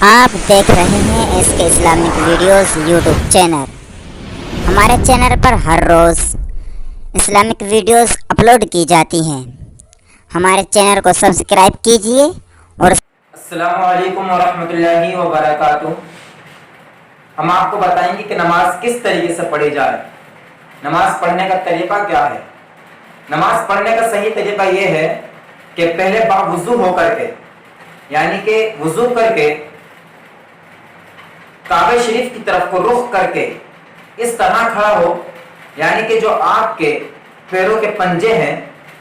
آپ دیکھ رہے ہیں ایس کے اسلامک ویڈیوز یوٹیوب چینل۔ ہمارے چینل پر ہر روز اسلامک ویڈیوز اپلوڈ کی جاتی ہیں۔ ہمارے چینل کو سبسکرائب کیجئے اور السلام علیکم ورحمۃ اللہ وبرکاتہ۔ ہم آپ کو بتائیں گے کہ نماز کس طریقے سے پڑھی جائے، نماز پڑھنے کا طریقہ کیا ہے۔ نماز پڑھنے کا صحیح طریقہ یہ ہے کہ پہلے باوضو ہو کر کے، یعنی کہ وضو کر کے کعبہ شریف کی طرف کو رخ کر کے اس طرح کھڑا ہو، یعنی کہ جو آپ کے پیروں کے پنجے ہیں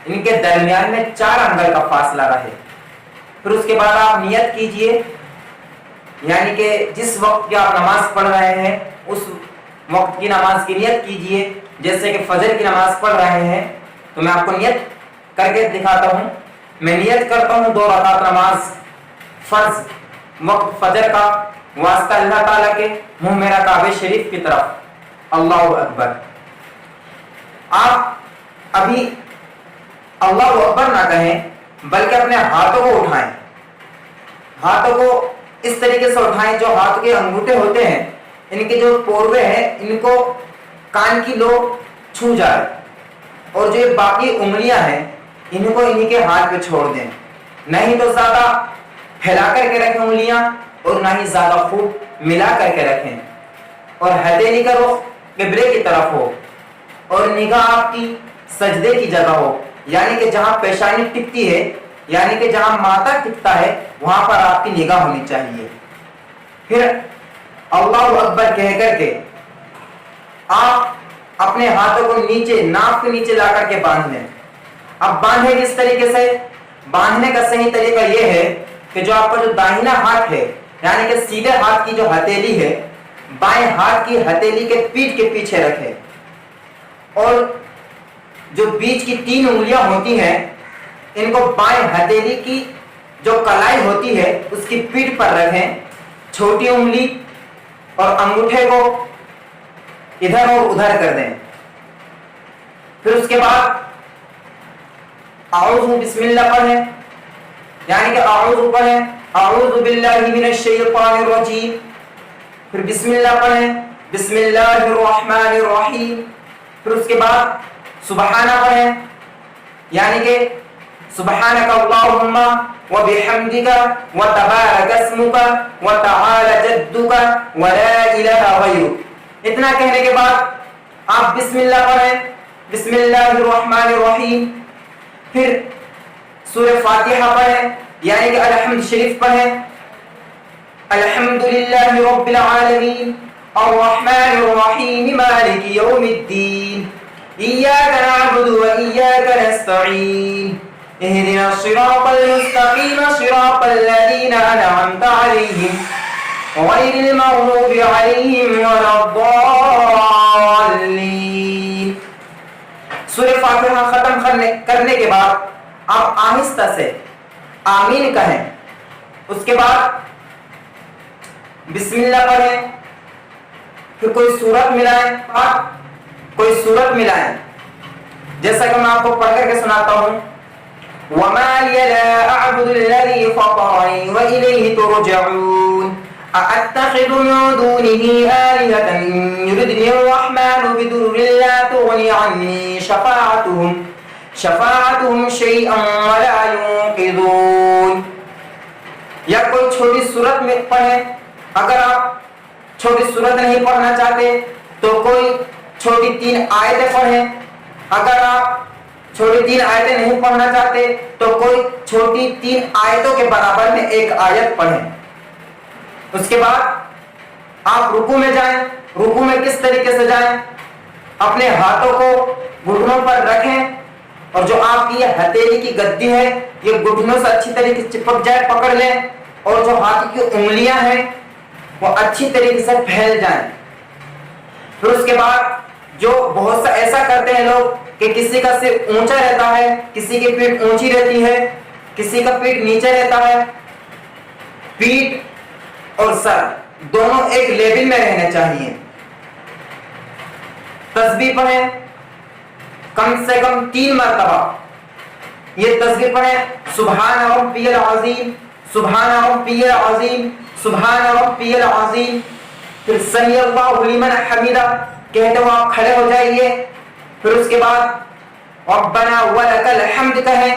ان کے درمیان میں 4 انگل کا فاصلہ رہے۔ پھر اس کے بعد آپ نیت کیجئے، یعنی کہ جس وقت کی آپ نماز پڑھ رہے ہیں اس وقت کی نماز کی نیت کیجئے۔ جیسے کہ فجر کی نماز پڑھ رہے ہیں تو میں آپ کو نیت کر کے دکھاتا ہوں۔ میں نیت کرتا ہوں 2 رکعت نماز فرض وقت فجر کا، واسطہ اللہ تعالیٰ کے، منہ میرا کعبہ شریف کی طرف، اللہ اکبر۔ آپ ابھی اللہ اکبر نہ کہیں بلکہ اپنے ہاتھوں کو اٹھائیں، ہاتھوں کو اس طریقے سے اٹھائیں جو ہاتھ کے انگوٹھے ہوتے ہیں ان کے جو پوروے ہیں ان کو کان کی لو چھو جائے، اور جو باقی انگلیاں ہیں ان کو انہی کے ہاتھ پہ چھوڑ دیں، نہیں تو زیادہ پھیلا کر کے رکھیں انگلیاں اور نہ ہی زیادہ خوب ملا کر کے رکھیں، اور ہتھیلی کا رخ قبلے کی طرف ہو اور نگاہ آپ کی سجدے کی جگہ ہو، یعنی کہ جہاں پیشانی ٹکتی ہے، یعنی کہ جہاں ماتھا ٹکتا ہے وہاں پر آپ کی نگاہ ہونی چاہیے۔ پھر اللہ اکبر کہہ کر کے آپ اپنے ہاتھوں کو نیچے ناف کے نیچے لا کر کے باندھ لیں۔ اب باندھیں کس طریقے سے؟ باندھنے کا صحیح طریقہ یہ ہے کہ جو آپ کا جو داہنا ہاتھ ہے، یعنی کہ سیدھے ہاتھ کی جو ہتھیلی ہے بائیں ہاتھ کی ہتھیلی کے پیٹھ کے پیچھے رکھیں، اور جو بیچ کی 3 انگلیاں ہوتی ہیں ان کو بائیں ہتھیلی کی جو کلائی ہوتی ہے اس کی پیٹھ پر رکھیں، چھوٹی انگلی اور انگوٹھے کو ادھر اور ادھر کر دیں۔ پھر اس کے بعد اعوذ بسم اللہ پڑھیں، یعنی کہ اعوذ پڑھیں، اعوذ باللہ من الشیطان الرجیم۔ پھر بسم اللہ پڑھیں، بسم اللہ الرحمن الرحیم۔ پھر اس کے بعد سبحانہ پڑھیں، یعنی کہ سبحانک اللہم وبحمدک وتبارک اسمک وتعالی جدک ولا الہ غیرک۔ اتنا کہنے کے بعد آپ بسم اللہ پڑھیں، بسم اللہ الرحمن الرحیم۔ پھر سورہ فاتحہ پڑھیں، یعنی کہ الحمد شریف پڑھیں، الحمدللہ رب العالمین الرحمن الرحیم مالک یوم الدین ایاک نعبد و ایاک نستعین اہدنا الصراط المستقیم صراط الذین انعمت علیہم غیر المغضوب علیہم ولا الضالین۔ سورہ فاتحہ ختم کرنے کے بعد آپ آہستہ سے آمین کہیں، اس کے بعد بسم اللہ پڑھیں، پھر کوئی سورت ملائیں، کوئی سورت ملائیں، جیسا کہ میں آپ کو پڑھ کر کے سناتا ہوں۔ وَمَا لِيَ لَا أَعْبُدُ الَّذِي فَطَرَنِي وَإِلَيْهِ تُرْجَعُونَ أَأَتَّخِذُ مِن دُونِهِ آلِهَةً يُرِدْنِي الرَّحْمَنُ بِضُرٍّ لَّا تُغْنِ عَنِّي شَفَاعَتُهُمْ شَيْئًا وَلَا يُنقِذُونَ۔ یا کوئی چھوٹی سورت میں پڑھیں، اگر آپ چھوٹی سورت نہیں پڑھنا چاہتے تو کوئی چھوٹی 3 آیتیں پڑھیں، اگر آپ چھوٹی 3 آیتیں نہیں پڑھنا چاہتے تو کوئی چھوٹی 3 آیتوں کے برابر میں 1 آیت پڑھیں۔ اس کے بعد آپ رکوع میں جائیں۔ رکوع میں کس طریقے سے جائیں؟ اپنے ہاتھوں کو گھٹنوں پر رکھیں، اور جو آپ کی یہ ہتھیلی کی گدی ہے یہ گھٹنوں سے اچھی طریقے سے چپک جائے، پکڑ لیں، اور جو ہاتھ کی انگلیاں ہیں وہ اچھی طریقے سے پھیل جائیں۔ پھر اس کے بعد جو بہت سا ایسا کرتے ہیں لوگ کہ کسی کا سر اونچا رہتا ہے، کسی کی پیٹھ اونچی رہتی ہے، کسی کا پیٹھ نیچے رہتا ہے۔ پیٹھ اور سر دونوں ایک لیول میں رہنے چاہیے۔ تسبیح پڑھیں کم سے کم 3 مرتبہ، یہ تسبیح پڑھیں، سبحان ربی العظیم، سبحان ربی العظیم، سبحان ربی العظیم، پھر سمی اللہ لمن حمیدہ کہتے ہوئے آپ کھڑے ہو جائیے، پھر اس کے بعد ربنا ولک الحمد کہیں،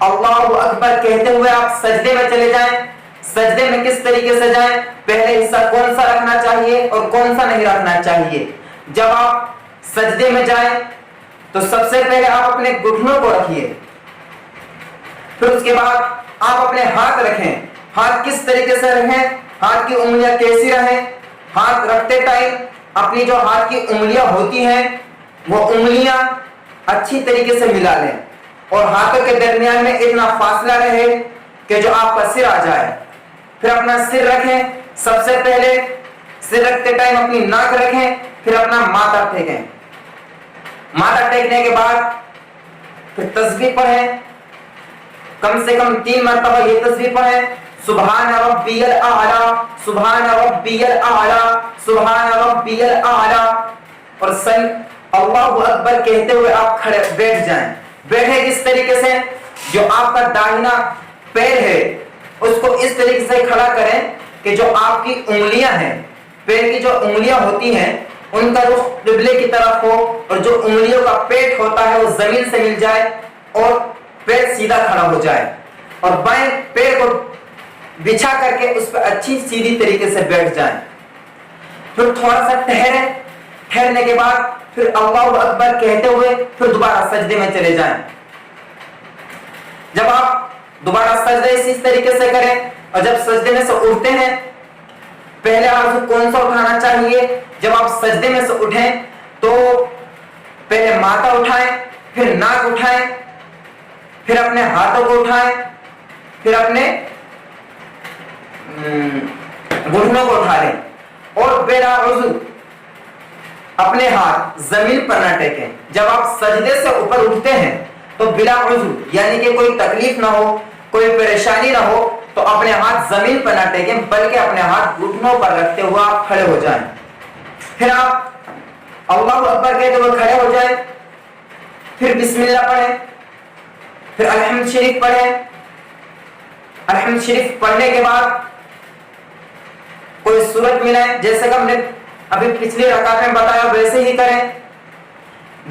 اللہ اکبر کہتے ہوئے آپ سجدے میں چلے جائیں۔ سجدے میں کس طریقے سے جائیں، پہلے حصہ کون سا رکھنا چاہیے اور کون سا نہیں رکھنا چاہیے۔ جب آپ سجدے میں جائیں تو سب سے پہلے آپ اپنے گھٹنوں کو رکھیے، پھر اس کے بعد آپ اپنے ہاتھ رکھیں۔ ہاتھ کس طریقے سے رکھیں، ہاتھ کی انگلیاں کیسی رہیں، ہاتھ رکھتے ٹائم اپنی جو ہاتھ کی انگلیاں ہوتی ہیں وہ انگلیاں اچھی طریقے سے ملا لیں، اور ہاتھوں کے درمیان میں اتنا فاصلہ رہے کہ جو آپ کا سر آ جائے۔ پھر اپنا سر رکھیں، سب سے پہلے سر رکھتے ٹائم اپنی ناک رکھیں، پھر اپنا ماتھا ٹیکیں۔ ماتھا ٹیکنے کے بعد پھر تسبیح پڑھیں، کم سے کم 3 مرتبہ یہ تسبیح پڑھیں، سبحان ربی الاعلی، سبحان ربی الاعلی، سبحان ربی الاعلی، اور اللہ اکبر کہتے ہوئے آپ کھڑے بیٹھ جائیں۔ بیٹھے کس طریقے سے، جو آپ کا داہنا پیر ہے اس کو اس طریقے سے کھڑا کریں کہ جو آپ کی انگلیاں ہیں، پیر کی جو انگلیاں ہوتی ہیں ان کا رخ قبلے کی طرف ہو، اور جو انگلیوں کا پیٹ ہوتا ہے وہ زمین سے مل جائے اور پیر سیدھا کھڑا ہو جائے، اور بائیں پیر کو بچھا کر کے اس پہ اچھی سیدھی طریقے سے بیٹھ جائیں۔ پھر تھوڑا سا ٹھہریں، ٹھہرنے کے بعد پھر اللہ اکبر کہتے ہوئے پھر دوبارہ سجدے میں چلے جائیں۔ جب آپ دوبارہ سجدے اسی طریقے سے کریں، اور جب سجدے میں سے اٹھتے ہیں پہلے عرض کون سا اٹھانا چاہیے، جب آپ سجدے میں سے اٹھیں تو پہلے ماتھا اٹھائیں، پھر ناک اٹھائیں، پھر اپنے ہاتھوں کو اٹھائیں، پھر اپنے گھٹنوں کو اٹھا لیں، اور بلا عذر اپنے ہاتھ زمین پر نہ ٹیکیں۔ جب آپ سجدے سے اوپر اٹھتے ہیں تو بلا عذر یعنی کہ کوئی تکلیف نہ ہو، کوئی پریشانی نہ ہو، تو اپنے ہاتھ زمین پر نہ ٹیکیں بلکہ اپنے ہاتھ گھٹنوں پر رکھتے ہوئے آپ کھڑے ہو جائیں۔ پھر آپ اللہ اکبر کہتے ہوئے کھڑے ہو جائیں، پھر بسم اللہ پڑھیں، پھر الحمد شریف پڑھیں۔ الحمد شریف پڑھنے کے بعد کوئی سورت ملائیں، جیسے کہ ہم نے ابھی پچھلی رکعت میں بتایا ویسے ہی کریں۔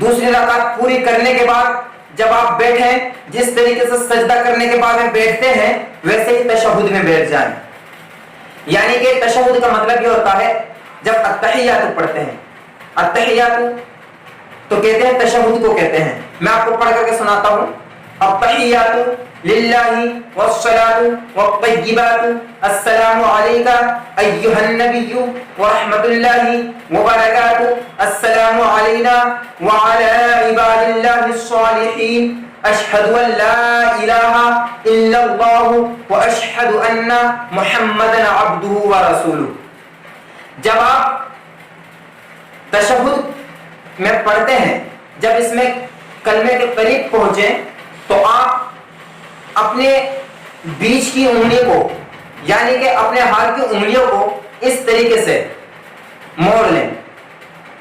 دوسری رکعت پوری کرنے کے بعد جب آپ بیٹھیں، جس طریقے سے سجدہ کرنے کے بعد بیٹھتے ہیں ویسے ہی تشہد میں بیٹھ جائیں۔ یعنی کہ تشہد کا مطلب یہ ہوتا ہے جب التحیات پڑھتے ہیں، التحیات تو کہتے ہیں تشہد کو کہتے ہیں۔ میں آپ کو پڑھ کر کے سناتا ہوں، التحیات للہ والصلاۃ والطیبات السلام علیک ایھا النبی ورحمۃ اللہ وبرکاتہ السلام علینا وعلی عباد اللہ الصالحین اشہد ان لا الہ الا اللہ واشہد ان محمدا عبدہ ورسولہ۔ جب آپ تشہد میں پڑھتے ہیں، جب اس میں کلمے کے قریب پہنچیں تو آپ اپنے بیچ کی انگلی کو یعنی کہ اپنے ہاتھ کی انگلیوں کو اس طریقے سے موڑ لیں،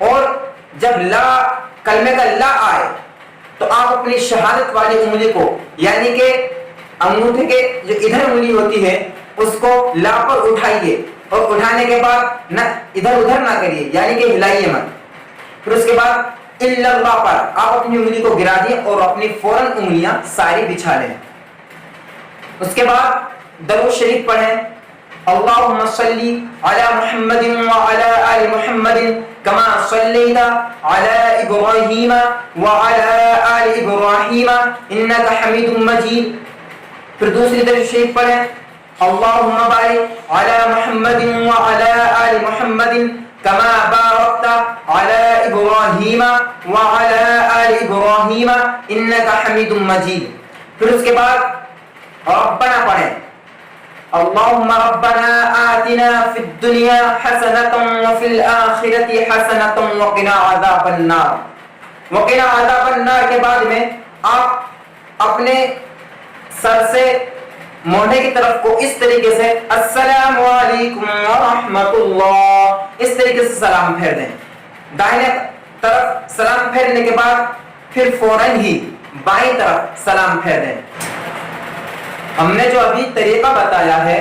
اور جب لا کلمے کا لا آئے تو آپ اپنی شہادت والی انگلی کو یعنی کہ انگوٹھے کے جو ادھر انگلی ہوتی ہے اس کو لا پر اٹھائیے، اور اٹھانے کے بعد نہ ادھر ادھر نہ کریے یعنی کہ ہلائیے مت۔ پھر اس کے بعد الا اللہ پر آپ اپنی انگلی کو گرا دیں اور اپنی فوراً انگلیاں ساری بچھا لیں۔ اس کے بعد درود شریف پڑھیں، اللہم صلی علی محمد وعلی آل محمد کما صلیت علی ابراہیم وعلی آل ابراہیم انک حمید مجید۔ پھر دوسری درود شریف پڑھیں، اللہم بارک علی محمد وعلی آل محمد کما بارکت علی ابراہیم وعلی آل ابراہیم انک حمید مجید۔ پھر اس کے بعد ربنا پڑھیں، اللہم ربنا آتنا فی الدنیا حسنۃ وفی الآخرۃ حسنۃ وقنا عذاب النار۔ وقنا عذاب النار کے بعد میں آپ اپنے سر سے موڑنے کی طرف کو اس طریقے سے السلام علیکم ورحمۃ اللہ اس طریقے سے سلام پھیر دیں۔ دائیں طرف سلام پھیرنے کے بعد پھر فوراً ہی بائیں طرف سلام پھیر دیں۔ ہم نے جو ابھی طریقہ بتایا ہے